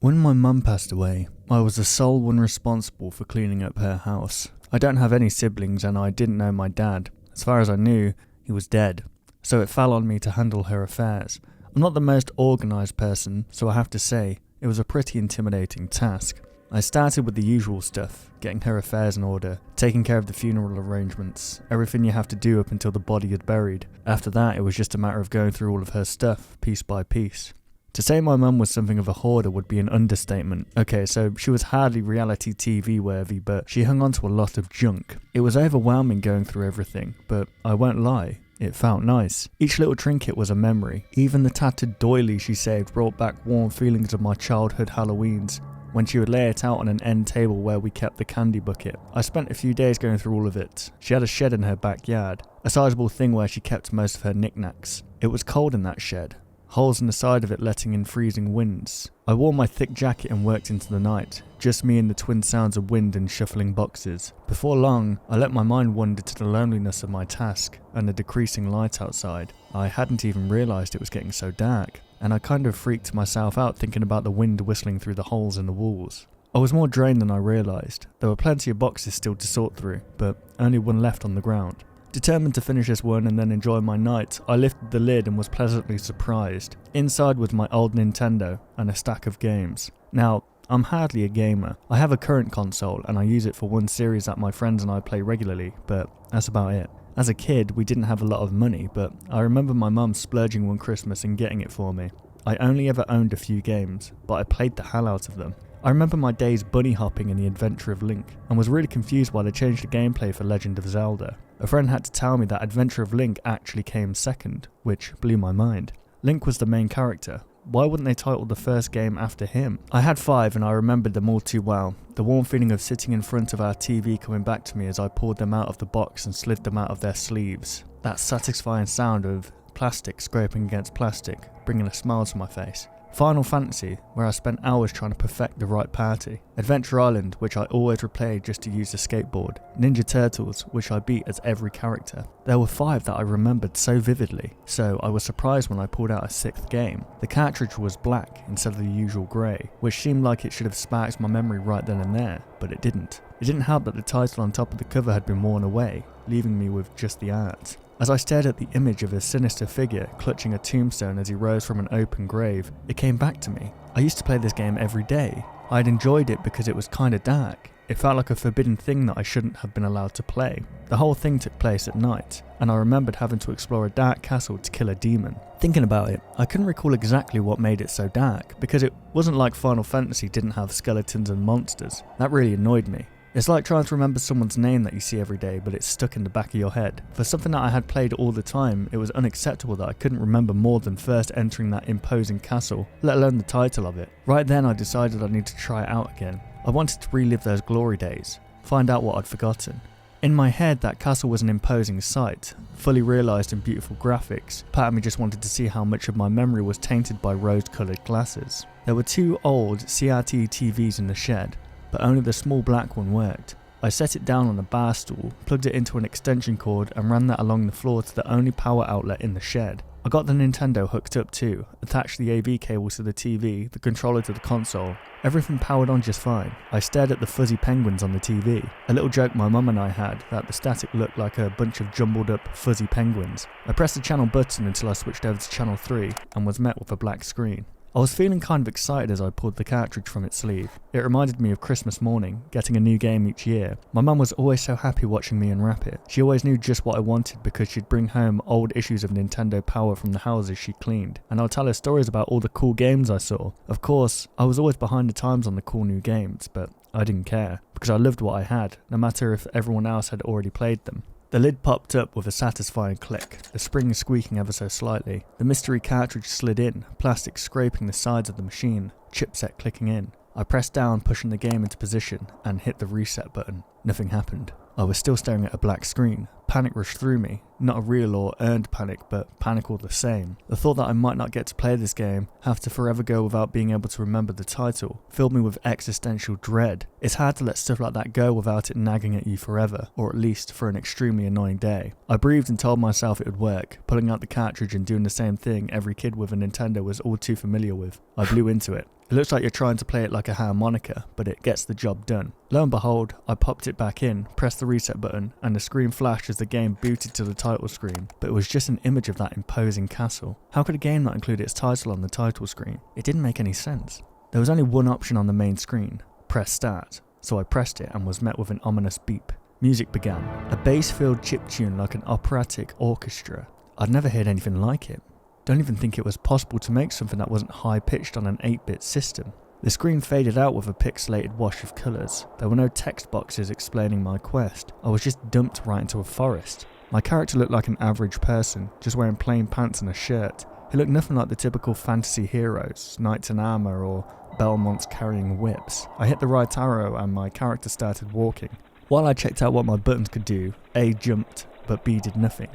When my mum passed away, I was the sole one responsible for cleaning up her house. I don't have any siblings and I didn't know my dad. As far as I knew, he was dead. So it fell on me to handle her affairs. I'm not the most organised person, so I have to say, it was a pretty intimidating task. I started with the usual stuff, getting her affairs in order, taking care of the funeral arrangements, everything you have to do up until the body is buried. After that, it was just a matter of going through all of her stuff, piece by piece. To say my mum was something of a hoarder would be an understatement. Okay, so she was hardly reality TV worthy, but she hung on to a lot of junk. It was overwhelming going through everything, but I won't lie, it felt nice. Each little trinket was a memory. Even the tattered doily she saved brought back warm feelings of my childhood Halloweens, when she would lay it out on an end table where we kept the candy bucket. I spent a few days going through all of it. She had a shed in her backyard, a sizable thing where she kept most of her knickknacks. It was cold in that shed, holes in the side of it letting in freezing winds. I wore my thick jacket and worked into the night, just me and the twin sounds of wind and shuffling boxes. Before long, I let my mind wander to the loneliness of my task and the decreasing light outside. I hadn't even realised it was getting so dark, and I kind of freaked myself out thinking about the wind whistling through the holes in the walls. I was more drained than I realised. There were plenty of boxes still to sort through, but only one left on the ground. Determined to finish this one and then enjoy my night, I lifted the lid and was pleasantly surprised. Inside was my old Nintendo and a stack of games. Now, I'm hardly a gamer. I have a current console and I use it for one series that my friends and I play regularly, but that's about it. As a kid, we didn't have a lot of money, but I remember my mum splurging one Christmas and getting it for me. I only ever owned a few games, but I played the hell out of them. I remember my days bunny hopping in The Adventure of Link, and was really confused why they changed the gameplay for Legend of Zelda. A friend had to tell me that Adventure of Link actually came second, which blew my mind. Link was the main character. Why wouldn't they title the first game after him? I had 5 and I remembered them all too well. The warm feeling of sitting in front of our TV coming back to me as I poured them out of the box and slid them out of their sleeves. That satisfying sound of plastic scraping against plastic, bringing a smile to my face. Final Fantasy, where I spent hours trying to perfect the right party. Adventure Island, which I always replayed just to use the skateboard. Ninja Turtles, which I beat as every character. There were 5 that I remembered so vividly, so I was surprised when I pulled out a 6th game. The cartridge was black instead of the usual grey, which seemed like it should have sparked my memory right then and there, but it didn't. It didn't help that the title on top of the cover had been worn away, leaving me with just the art. As I stared at the image of a sinister figure clutching a tombstone as he rose from an open grave, it came back to me. I used to play this game every day. I had enjoyed it because it was kinda dark. It felt like a forbidden thing that I shouldn't have been allowed to play. The whole thing took place at night, and I remembered having to explore a dark castle to kill a demon. Thinking about it, I couldn't recall exactly what made it so dark, because it wasn't like Final Fantasy didn't have skeletons and monsters. That really annoyed me. It's like trying to remember someone's name that you see every day, but it's stuck in the back of your head. For something that I had played all the time, it was unacceptable that I couldn't remember more than first entering that imposing castle, let alone the title of it. Right then I decided I needed to try it out again. I wanted to relive those glory days, find out what I'd forgotten. In my head, that castle was an imposing sight, fully realised in beautiful graphics. Part of me just wanted to see how much of my memory was tainted by rose-coloured glasses. There were 2 old CRT TVs in the shed, but only the small black one worked. I set it down on a bar stool, plugged it into an extension cord and ran that along the floor to the only power outlet in the shed. I got the Nintendo hooked up too, attached the AV cable to the TV, the controller to the console. Everything powered on just fine. I stared at the fuzzy penguins on the TV. A little joke my mum and I had, that the static looked like a bunch of jumbled up fuzzy penguins. I pressed the channel button until I switched over to channel 3 and was met with a black screen. I was feeling kind of excited as I pulled the cartridge from its sleeve. It reminded me of Christmas morning, getting a new game each year. My mum was always so happy watching me unwrap it. She always knew just what I wanted because she'd bring home old issues of Nintendo Power from the houses she cleaned, and I'd tell her stories about all the cool games I saw. Of course, I was always behind the times on the cool new games, but I didn't care, because I loved what I had, no matter if everyone else had already played them. The lid popped up with a satisfying click, the spring squeaking ever so slightly. The mystery cartridge slid in, plastic scraping the sides of the machine, chipset clicking in. I pressed down, pushing the game into position, and hit the reset button. Nothing happened. I was still staring at a black screen. Panic rushed through me. Not a real or earned panic, but panic all the same. The thought that I might not get to play this game, have to forever go without being able to remember the title, filled me with existential dread. It's hard to let stuff like that go without it nagging at you forever, or at least for an extremely annoying day. I breathed and told myself it would work, pulling out the cartridge and doing the same thing every kid with a Nintendo was all too familiar with. I blew into it. It looks like you're trying to play it like a harmonica, but it gets the job done. Lo and behold, I popped it back in, pressed the reset button, and the screen flashed as the game booted to the title screen, but it was just an image of that imposing castle. How could a game not include its title on the title screen? It didn't make any sense. There was only one option on the main screen, press start, so I pressed it and was met with an ominous beep. Music began, a bass-filled chiptune like an operatic orchestra. I'd never heard anything like it. Don't even think it was possible to make something that wasn't high-pitched on an 8-bit system. The screen faded out with a pixelated wash of colours. There were no text boxes explaining my quest. I was just dumped right into a forest. My character looked like an average person, just wearing plain pants and a shirt. He looked nothing like the typical fantasy heroes, knights in armour or Belmonts carrying whips. I hit the right arrow and my character started walking. While I checked out what my buttons could do, A jumped, but B did nothing.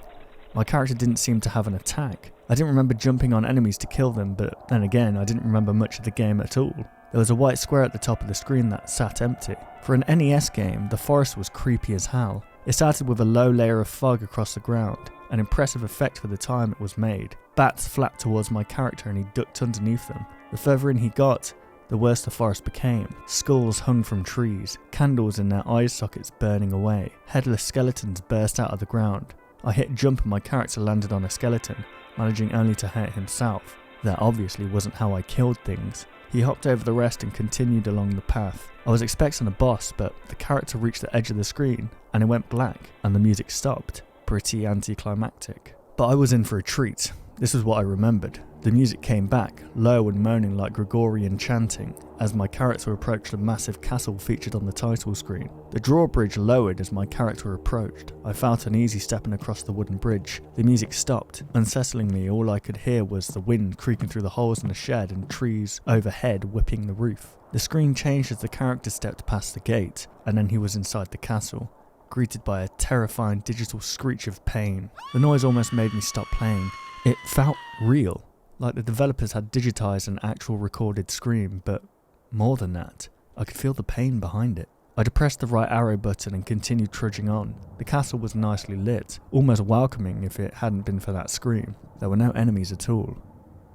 My character didn't seem to have an attack. I didn't remember jumping on enemies to kill them, but then again, I didn't remember much of the game at all. There was a white square at the top of the screen that sat empty. For an NES game, the forest was creepy as hell. It started with a low layer of fog across the ground, an impressive effect for the time it was made. Bats flapped towards my character and he ducked underneath them. The further in he got, the worse the forest became. Skulls hung from trees, candles in their eye sockets burning away. Headless skeletons burst out of the ground. I hit jump and my character landed on a skeleton, managing only to hurt himself. That obviously wasn't how I killed things. He hopped over the rest and continued along the path. I was expecting a boss, but the character reached the edge of the screen and it went black and the music stopped. Pretty anticlimactic. But I was in for a treat. This is what I remembered. The music came back, low and moaning like Gregorian chanting, as my character approached the massive castle featured on the title screen. The drawbridge lowered as my character approached. I felt uneasy stepping across the wooden bridge. The music stopped. Unsettlingly, all I could hear was the wind creaking through the holes in the shed and trees overhead whipping the roof. The screen changed as the character stepped past the gate, and then he was inside the castle, greeted by a terrifying digital screech of pain. The noise almost made me stop playing. It felt real, like the developers had digitized an actual recorded scream, but more than that, I could feel the pain behind it. I depressed the right arrow button and continued trudging on. The castle was nicely lit, almost welcoming if it hadn't been for that scream. There were no enemies at all.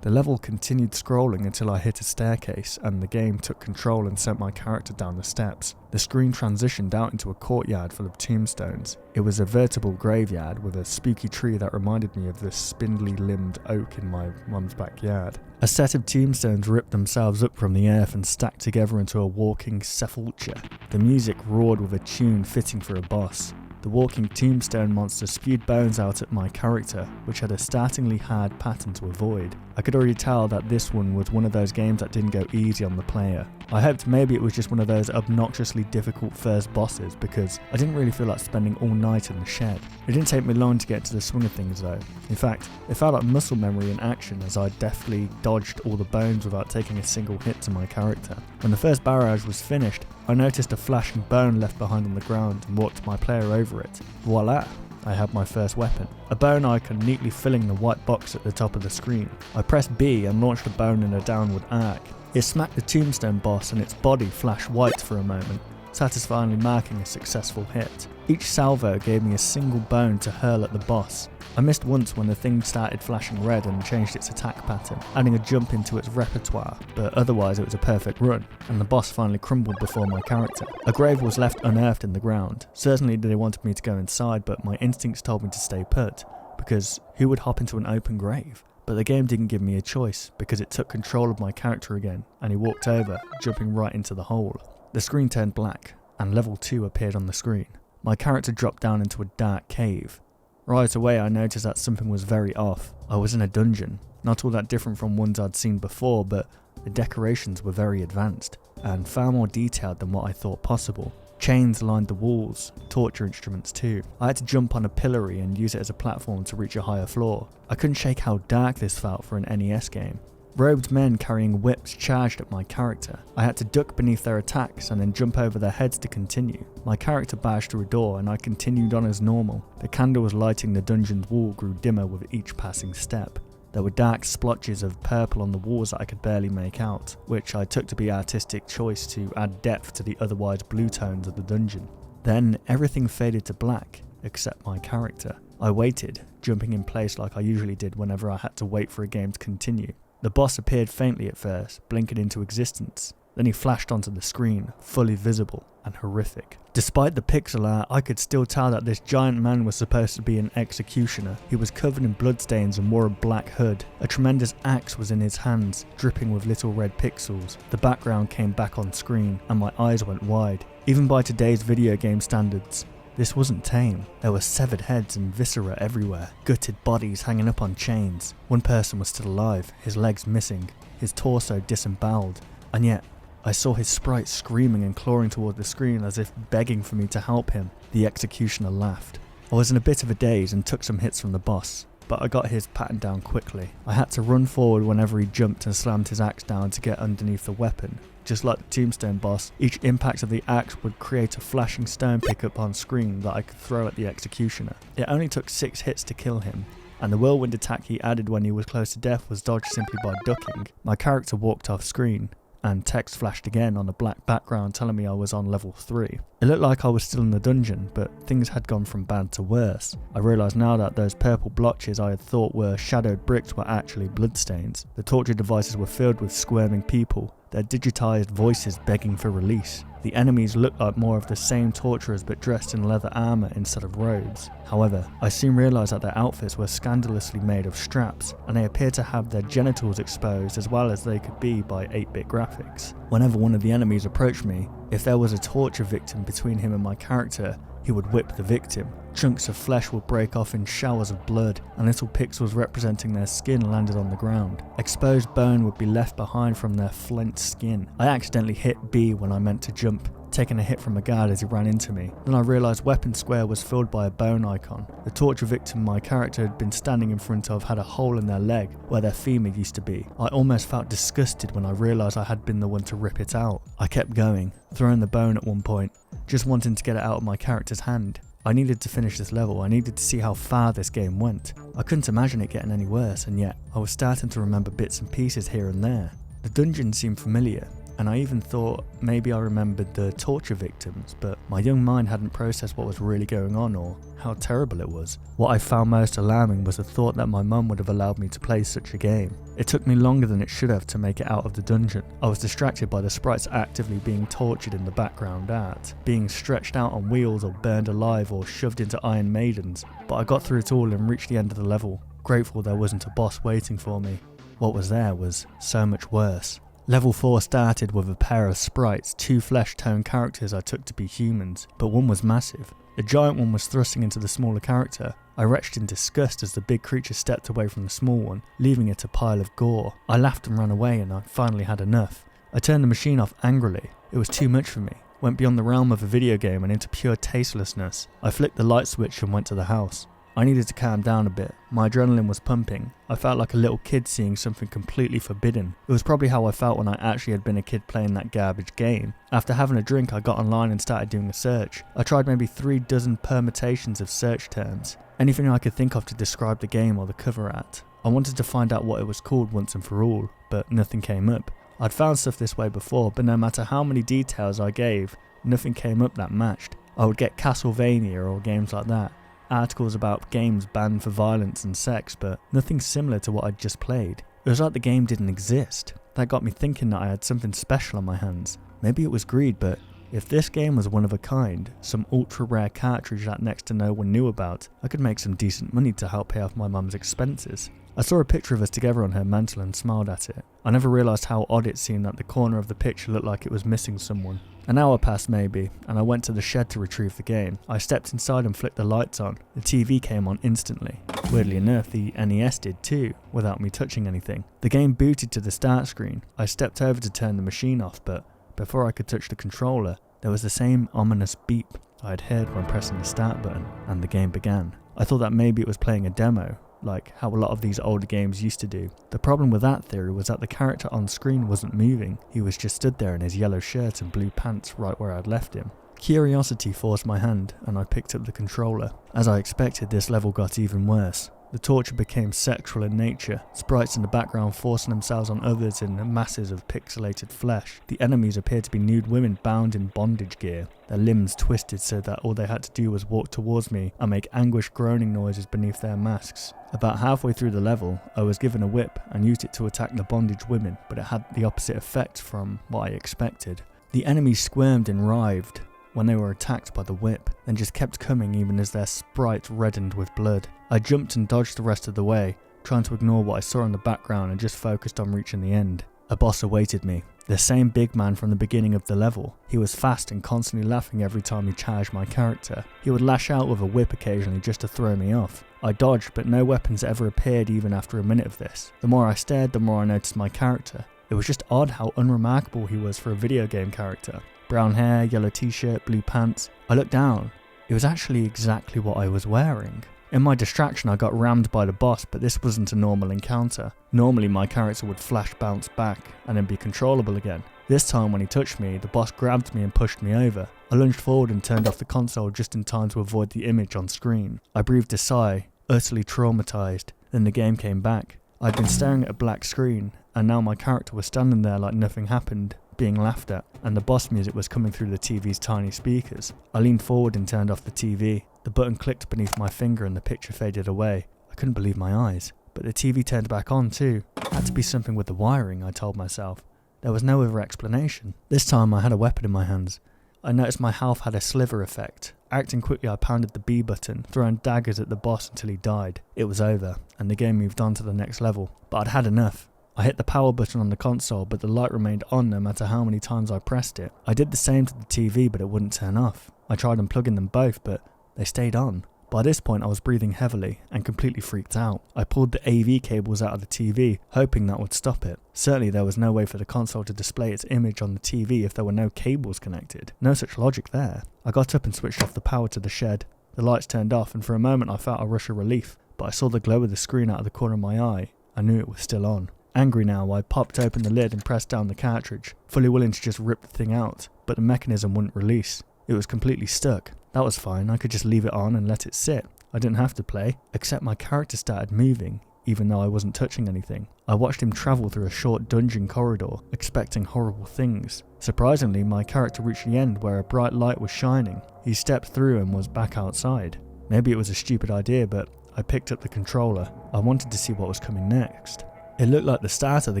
The level continued scrolling until I hit a staircase and the game took control and sent my character down the steps. The screen transitioned out into a courtyard full of tombstones. It was a veritable graveyard with a spooky tree that reminded me of the spindly-limbed oak in my mum's backyard. A set of tombstones ripped themselves up from the earth and stacked together into a walking sepulchre. The music roared with a tune fitting for a boss. The walking tombstone monster spewed bones out at my character, which had a startlingly hard pattern to avoid. I could already tell that this one was one of those games that didn't go easy on the player. I hoped maybe it was just one of those obnoxiously difficult first bosses, because I didn't really feel like spending all night in the shed. It didn't take me long to get to the swing of things though. In fact, it felt like muscle memory in action as I deftly dodged all the bones without taking a single hit to my character. When the first barrage was finished, I noticed a flashing bone left behind on the ground and walked my player over it. Voila! I had my first weapon, a bone icon neatly filling the white box at the top of the screen. I pressed B and launched the bone in a downward arc. It smacked the tombstone boss and its body flashed white for a moment, satisfyingly marking a successful hit. Each salvo gave me a single bone to hurl at the boss. I missed once when the thing started flashing red and changed its attack pattern, adding a jump into its repertoire, but otherwise it was a perfect run, and the boss finally crumbled before my character. A grave was left unearthed in the ground. Certainly they wanted me to go inside, but my instincts told me to stay put, because who would hop into an open grave? But the game didn't give me a choice, because it took control of my character again, and he walked over, jumping right into the hole. The screen turned black, and level 2 appeared on the screen. My character dropped down into a dark cave. Right away I noticed that something was very off. I was in a dungeon, not all that different from ones I'd seen before, but the decorations were very advanced, and far more detailed than what I thought possible. Chains lined the walls, torture instruments too. I had to jump on a pillory and use it as a platform to reach a higher floor. I couldn't shake how dark this felt for an NES game. Robed men carrying whips charged at my character. I had to duck beneath their attacks and then jump over their heads to continue. My character bashed through a door and I continued on as normal. The candles lighting the dungeon's wall grew dimmer with each passing step. There were dark splotches of purple on the walls that I could barely make out, which I took to be artistic choice to add depth to the otherwise blue tones of the dungeon. Then everything faded to black, except my character. I waited, jumping in place like I usually did whenever I had to wait for a game to continue. The boss appeared faintly at first, blinking into existence. Then he flashed onto the screen, fully visible and horrific. Despite the pixel art, I could still tell that this giant man was supposed to be an executioner. He was covered in bloodstains and wore a black hood. A tremendous axe was in his hands, dripping with little red pixels. The background came back on screen, and my eyes went wide. Even by today's video game standards, this wasn't tame. There were severed heads and viscera everywhere, gutted bodies hanging up on chains. One person was still alive, his legs missing, his torso disemboweled, and yet I saw his sprite screaming and clawing toward the screen as if begging for me to help him. The executioner laughed. I was in a bit of a daze and took some hits from the boss, but I got his pattern down quickly. I had to run forward whenever he jumped and slammed his axe down to get underneath the weapon. Just like the Tombstone boss, each impact of the axe would create a flashing stone pickup on screen that I could throw at the executioner. It only took 6 hits to kill him, and the whirlwind attack he added when he was close to death was dodged simply by ducking. My character walked off screen, and text flashed again on a black background telling me I was on level 3. It looked like I was still in the dungeon, but things had gone from bad to worse. I realised now that those purple blotches I had thought were shadowed bricks were actually bloodstains. The torture devices were filled with squirming people, their digitised voices begging for release. The enemies looked like more of the same torturers but dressed in leather armour instead of robes. However, I soon realised that their outfits were scandalously made of straps, and they appeared to have their genitals exposed as well as they could be by 8-bit graphics. Whenever one of the enemies approached me, if there was a torture victim between him and my character, he would whip the victim. Chunks of flesh would break off in showers of blood, and little pixels representing their skin landed on the ground. Exposed bone would be left behind from their flint skin. I accidentally hit B when I meant to jump, taking a hit from a guard as he ran into me. Then I realised weapon square was filled by a bone icon. The torture victim my character had been standing in front of had a hole in their leg where their femur used to be. I almost felt disgusted when I realised I had been the one to rip it out. I kept going, throwing the bone at one point, just wanting to get it out of my character's hand. I needed to finish this level. I needed to see how far this game went. I couldn't imagine it getting any worse, and yet I was starting to remember bits and pieces here and there. The dungeon seemed familiar, and I even thought maybe I remembered the torture victims, but my young mind hadn't processed what was really going on or how terrible it was. What I found most alarming was the thought that my mum would have allowed me to play such a game. It took me longer than it should have to make it out of the dungeon. I was distracted by the sprites actively being tortured in the background art, being stretched out on wheels or burned alive or shoved into Iron Maidens, but I got through it all and reached the end of the level, grateful there wasn't a boss waiting for me. What was there was so much worse. Level 4 started with a pair of sprites, 2 flesh-tone characters I took to be humans, but one was massive. The giant one was thrusting into the smaller character. I retched in disgust as the big creature stepped away from the small one, leaving it a pile of gore. I laughed and ran away, and I finally had enough. I turned the machine off angrily. It was too much for me. Went beyond the realm of a video game and into pure tastelessness. I flicked the light switch and went to the house. I needed to calm down a bit. My adrenaline was pumping. I felt like a little kid seeing something completely forbidden. It was probably how I felt when I actually had been a kid playing that garbage game. After having a drink, I got online and started doing a search. I tried maybe 3 dozen permutations of search terms. Anything I could think of to describe the game or the cover art. I wanted to find out what it was called once and for all, but nothing came up. I'd found stuff this way before, but no matter how many details I gave, nothing came up that matched. I would get Castlevania or games like that. Articles about games banned for violence and sex, but nothing similar to what I'd just played. It was like the game didn't exist. That got me thinking that I had something special on my hands. Maybe it was greed, but if this game was one of a kind, some ultra rare cartridge that next to no one knew about, I could make some decent money to help pay off my mum's expenses. I saw a picture of us together on her mantle and smiled at it. I never realised how odd it seemed that the corner of the picture looked like it was missing someone. An hour passed maybe, and I went to the shed to retrieve the game. I stepped inside and flicked the lights on. The TV came on instantly. Weirdly enough, the NES did too, without me touching anything. The game booted to the start screen. I stepped over to turn the machine off, but before I could touch the controller, there was the same ominous beep I had heard when pressing the start button, and the game began. I thought that maybe it was playing a demo, like how a lot of these older games used to do. The problem with that theory was that the character on screen wasn't moving. He was just stood there in his yellow shirt and blue pants right where I'd left him. Curiosity forced my hand, and I picked up the controller. As I expected, this level got even worse. The torture became sexual in nature, sprites in the background forcing themselves on others in masses of pixelated flesh. The enemies appeared to be nude women bound in bondage gear, their limbs twisted so that all they had to do was walk towards me and make anguished groaning noises beneath their masks. About halfway through the level, I was given a whip and used it to attack the bondage women, but it had the opposite effect from what I expected. The enemies squirmed and writhed when they were attacked by the whip, then just kept coming even as their sprites reddened with blood. I jumped and dodged the rest of the way, trying to ignore what I saw in the background and just focused on reaching the end. A boss awaited me, the same big man from the beginning of the level. He was fast and constantly laughing every time he charged my character. He would lash out with a whip occasionally just to throw me off. I dodged, but no weapons ever appeared even after a minute of this. The more I stared, the more I noticed my character. It was just odd how unremarkable he was for a video game character. Brown hair, yellow t-shirt, blue pants. I looked down. It was actually exactly what I was wearing. In my distraction I got rammed by the boss, but this wasn't a normal encounter. Normally my character would flash bounce back and then be controllable again. This time when he touched me, the boss grabbed me and pushed me over. I lunged forward and turned off the console just in time to avoid the image on screen. I breathed a sigh, utterly traumatized. Then the game came back. I'd been staring at a black screen, and now my character was standing there like nothing happened, being laughed at, and the boss music was coming through the TV's tiny speakers. I leaned forward and turned off the TV. The button clicked beneath my finger and the picture faded away. I couldn't believe my eyes. But the TV turned back on too. It had to be something with the wiring, I told myself. There was no other explanation. This time I had a weapon in my hands. I noticed my health had a sliver effect. Acting quickly, I pounded the B button, throwing daggers at the boss until he died. It was over, and the game moved on to the next level. But I'd had enough. I hit the power button on the console, but the light remained on no matter how many times I pressed it. I did the same to the TV, but it wouldn't turn off. I tried unplugging them both, but they stayed on. By this point I was breathing heavily and completely freaked out. I pulled the AV cables out of the TV, hoping that would stop it. Certainly there was no way for the console to display its image on the TV if there were no cables connected. No such logic there. I got up and switched off the power to the shed. The lights turned off and for a moment I felt a rush of relief, but I saw the glow of the screen out of the corner of my eye. I knew it was still on. Angry now, I popped open the lid and pressed down the cartridge, fully willing to just rip the thing out, but the mechanism wouldn't release. It was completely stuck. That was fine, I could just leave it on and let it sit. I didn't have to play, except my character started moving, even though I wasn't touching anything. I watched him travel through a short dungeon corridor, expecting horrible things. Surprisingly, my character reached the end where a bright light was shining. He stepped through and was back outside. Maybe it was a stupid idea, but I picked up the controller. I wanted to see what was coming next. It looked like the start of the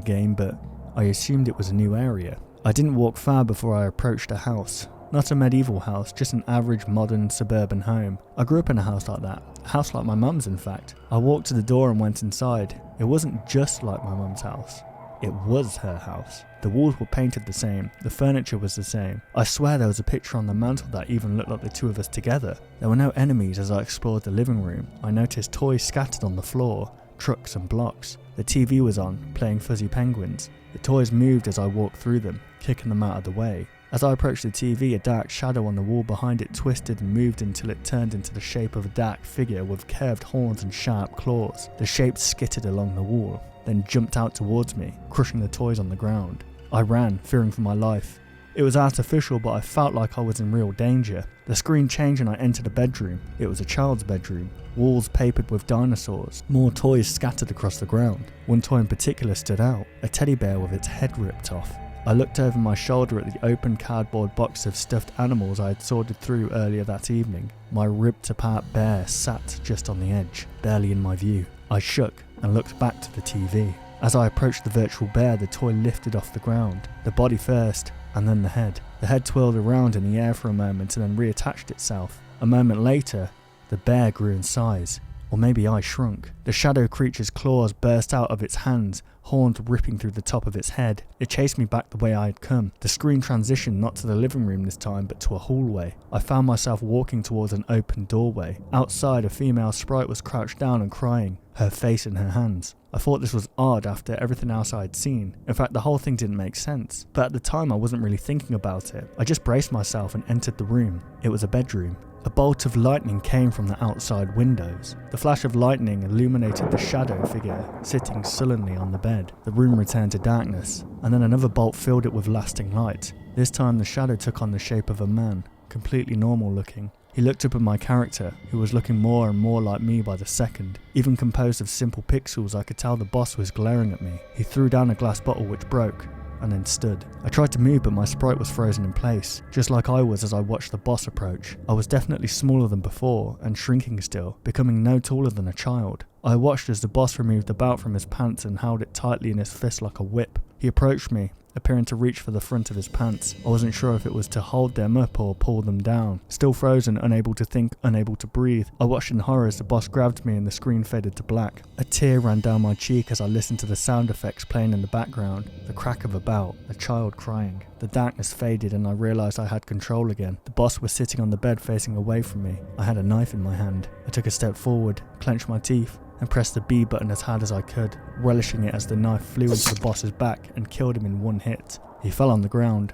game, but I assumed it was a new area. I didn't walk far before I approached a house. Not a medieval house, just an average modern suburban home. I grew up in a house like that. A house like my mum's, in fact. I walked to the door and went inside. It wasn't just like my mum's house. It was her house. The walls were painted the same. The furniture was the same. I swear there was a picture on the mantle that even looked like the two of us together. There were no enemies as I explored the living room. I noticed toys scattered on the floor, trucks and blocks. The TV was on, playing fuzzy penguins. The toys moved as I walked through them, kicking them out of the way. As I approached the TV, a dark shadow on the wall behind it twisted and moved until it turned into the shape of a dark figure with curved horns and sharp claws. The shape skittered along the wall, then jumped out towards me, crushing the toys on the ground. I ran, fearing for my life. It was artificial, but I felt like I was in real danger. The screen changed and I entered a bedroom. It was a child's bedroom. Walls papered with dinosaurs. More toys scattered across the ground. One toy in particular stood out, a teddy bear with its head ripped off. I looked over my shoulder at the open cardboard box of stuffed animals I had sorted through earlier that evening. My ripped apart bear sat just on the edge, barely in my view. I shook and looked back to the TV. As I approached the virtual bear, the toy lifted off the ground, the body first, and then the head. The head twirled around in the air for a moment and then reattached itself. A moment later, the bear grew in size. Or maybe I shrunk. The shadow creature's claws burst out of its hands, horns ripping through the top of its head. It chased me back the way I had come. The screen transitioned not to the living room this time, but to a hallway. I found myself walking towards an open doorway. Outside, a female sprite was crouched down and crying, her face in her hands. I thought this was odd after everything else I had seen. In fact, the whole thing didn't make sense. But at the time, I wasn't really thinking about it. I just braced myself and entered the room. It was a bedroom. A bolt of lightning came from the outside windows. The flash of lightning illuminated the shadow figure sitting sullenly on the bed. The room returned to darkness, and then another bolt filled it with lasting light. This time the shadow took on the shape of a man, completely normal looking. He looked up at my character, who was looking more and more like me by the second. Even composed of simple pixels, I could tell the boss was glaring at me. He threw down a glass bottle which broke, and then stood. I tried to move, but my sprite was frozen in place, just like I was as I watched the boss approach. I was definitely smaller than before, and shrinking still, becoming no taller than a child. I watched as the boss removed the belt from his pants and held it tightly in his fist like a whip. He approached me, appearing to reach for the front of his pants. I wasn't sure if it was to hold them up or pull them down. Still frozen, unable to think, unable to breathe, I watched in horror as the boss grabbed me and the screen faded to black. A tear ran down my cheek as I listened to the sound effects playing in the background, the crack of a belt, a child crying. The darkness faded and I realised I had control again. The boss was sitting on the bed facing away from me. I had a knife in my hand. I took a step forward, clenched my teeth, and pressed the B button as hard as I could, relishing it as the knife flew into the boss's back and killed him in one hit. He fell on the ground,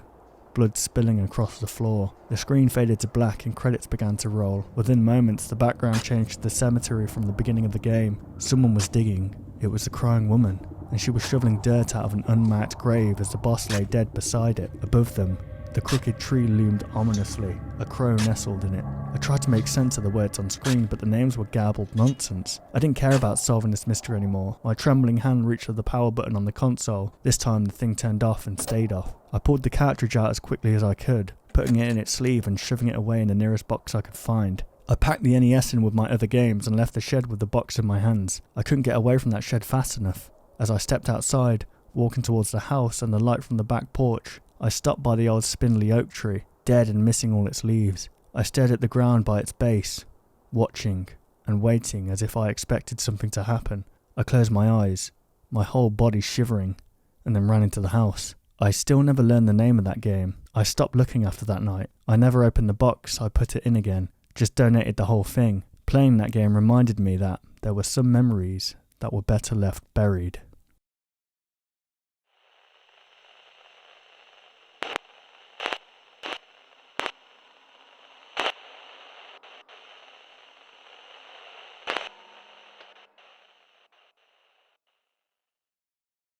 blood spilling across the floor. The screen faded to black and credits began to roll. Within moments, the background changed to the cemetery from the beginning of the game. Someone was digging. It was the crying woman, and she was shoveling dirt out of an unmarked grave as the boss lay dead beside it. Above them, the crooked tree loomed ominously, a crow nestled in it. I tried to make sense of the words on screen, but the names were garbled nonsense. I didn't care about solving this mystery anymore. My trembling hand reached for the power button on the console. This time the thing turned off and stayed off. I pulled the cartridge out as quickly as I could, putting it in its sleeve and shoving it away in the nearest box I could find. I packed the NES in with my other games and left the shed with the box in my hands. I couldn't get away from that shed fast enough. As I stepped outside, walking towards the house and the light from the back porch, I stopped by the old spindly oak tree, dead and missing all its leaves. I stared at the ground by its base, watching and waiting as if I expected something to happen. I closed my eyes, my whole body shivering, and then ran into the house. I still never learned the name of that game. I stopped looking after that night. I never opened the box, I put it in again, just donated the whole thing. Playing that game reminded me that there were some memories that were better left buried.